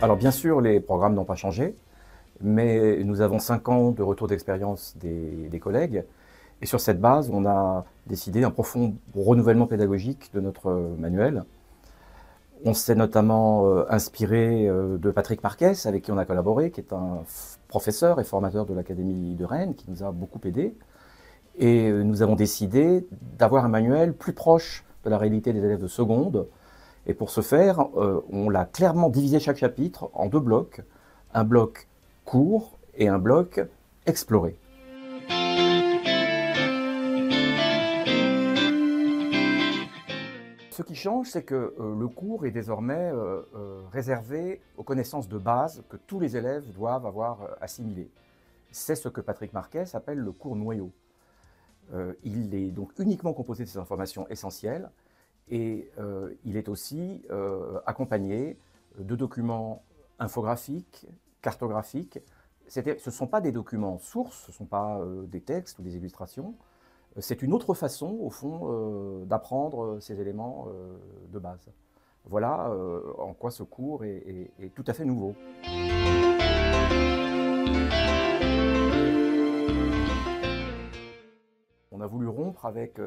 Alors bien sûr, les programmes n'ont pas changé, mais nous avons 5 ans de retour d'expérience des collègues. Et sur cette base, on a décidé d'un profond renouvellement pédagogique de notre manuel. On s'est notamment inspiré de Patrick Marquès, avec qui on a collaboré, qui est un professeur et formateur de l'Académie de Rennes, qui nous a beaucoup aidés. Et nous avons décidé d'avoir un manuel plus proche de la réalité des élèves de seconde. Et pour ce faire, on l'a clairement divisé chaque chapitre en 2 blocs. Un bloc court et un bloc exploré. Ce qui change, c'est que le cours est désormais réservé aux connaissances de base que tous les élèves doivent avoir assimilées. C'est ce que Patrick Marquès appelle le cours noyau. Il est donc uniquement composé de ces informations essentielles et il est aussi accompagné de documents infographiques, cartographiques. Ce ne sont pas des documents sources, ce ne sont pas des textes ou des illustrations. C'est une autre façon, au fond, d'apprendre ces éléments de base. Voilà en quoi ce cours est tout à fait nouveau. On a voulu rompre avec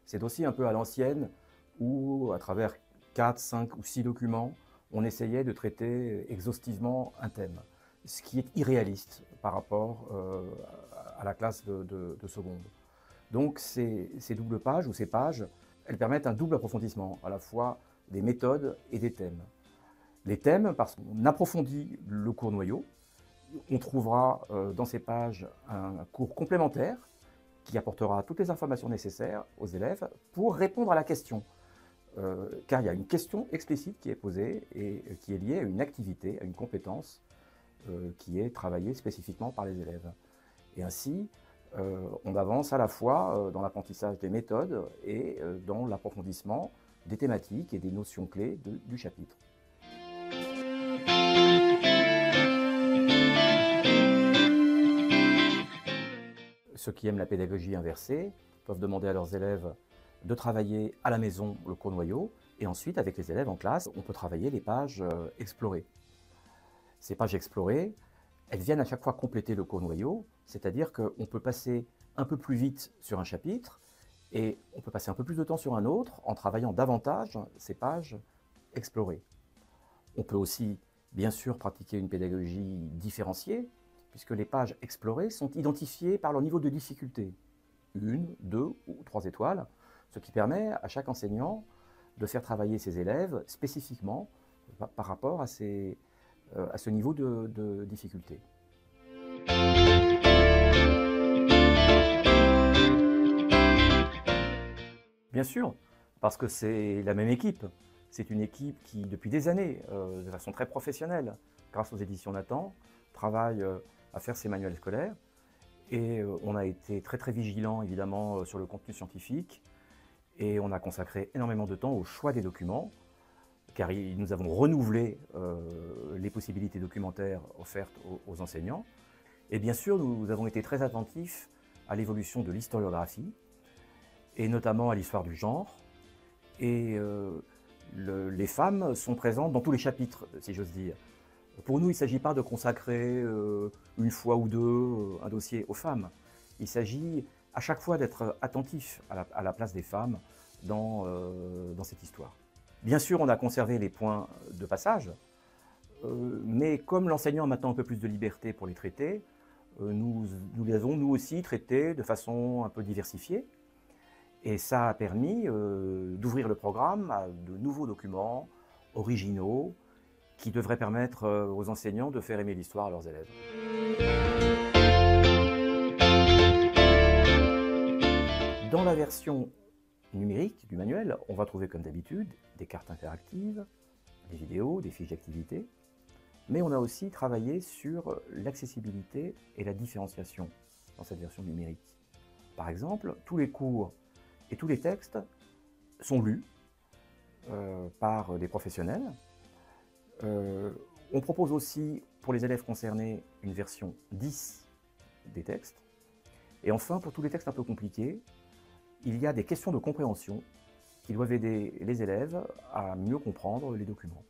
ces dossiers un peu à l'ancienne, où à travers 4, 5 ou 6 documents, on essayait de traiter exhaustivement un thème, ce qui est irréaliste par rapport à la classe de seconde. Donc ces doubles pages ou ces pages, elles permettent un double approfondissement, à la fois des méthodes et des thèmes. Les thèmes, parce qu'on approfondit le cours noyau, on trouvera dans ces pages un cours complémentaire qui apportera toutes les informations nécessaires aux élèves pour répondre à la question. Car il y a une question explicite qui est posée et qui est liée à une activité, à une compétence qui est travaillée spécifiquement par les élèves. Et ainsi, on avance à la fois dans l'apprentissage des méthodes et dans l'approfondissement des thématiques et des notions clés du chapitre. Ceux qui aiment la pédagogie inversée peuvent demander à leurs élèves de travailler à la maison le cours noyau et ensuite, avec les élèves en classe, on peut travailler les pages explorées. Ces pages explorées, elles viennent à chaque fois compléter le cours noyau, c'est-à-dire qu'on peut passer un peu plus vite sur un chapitre et on peut passer un peu plus de temps sur un autre en travaillant davantage ces pages explorées. On peut aussi, bien sûr, pratiquer une pédagogie différenciée, puisque les pages explorées sont identifiées par leur niveau de difficulté, 1, 2 ou 3 étoiles, ce qui permet à chaque enseignant de faire travailler ses élèves spécifiquement par rapport à ce niveau de difficulté. Bien sûr, parce que c'est la même équipe. C'est une équipe qui, depuis des années, de façon très professionnelle, grâce aux éditions Nathan, travaille à faire ces manuels scolaires. Et on a été très vigilant, évidemment, sur le contenu scientifique. Et on a consacré énormément de temps au choix des documents, car nous avons renouvelé les possibilités documentaires offertes aux enseignants. Et bien sûr, nous avons été très attentifs à l'évolution de l'historiographie, et notamment à l'histoire du genre. Et les femmes sont présentes dans tous les chapitres, si j'ose dire. Pour nous, il ne s'agit pas de consacrer une fois ou deux un dossier aux femmes. Il s'agit à chaque fois d'être attentif à la place des femmes dans cette histoire. Bien sûr, on a conservé les points de passage, mais comme l'enseignant a maintenant un peu plus de liberté pour les traiter, nous les avons nous aussi traités de façon un peu diversifiée. Et ça a permis d'ouvrir le programme à de nouveaux documents originaux qui devraient permettre aux enseignants de faire aimer l'histoire à leurs élèves. Dans la version numérique du manuel, on va trouver comme d'habitude des cartes interactives, des vidéos, des fiches d'activité, mais on a aussi travaillé sur l'accessibilité et la différenciation dans cette version numérique. Par exemple, tous les cours et tous les textes sont lus par des professionnels. On propose aussi, pour les élèves concernés, une version 10 des textes. Et enfin, pour tous les textes un peu compliqués, il y a des questions de compréhension qui doivent aider les élèves à mieux comprendre les documents.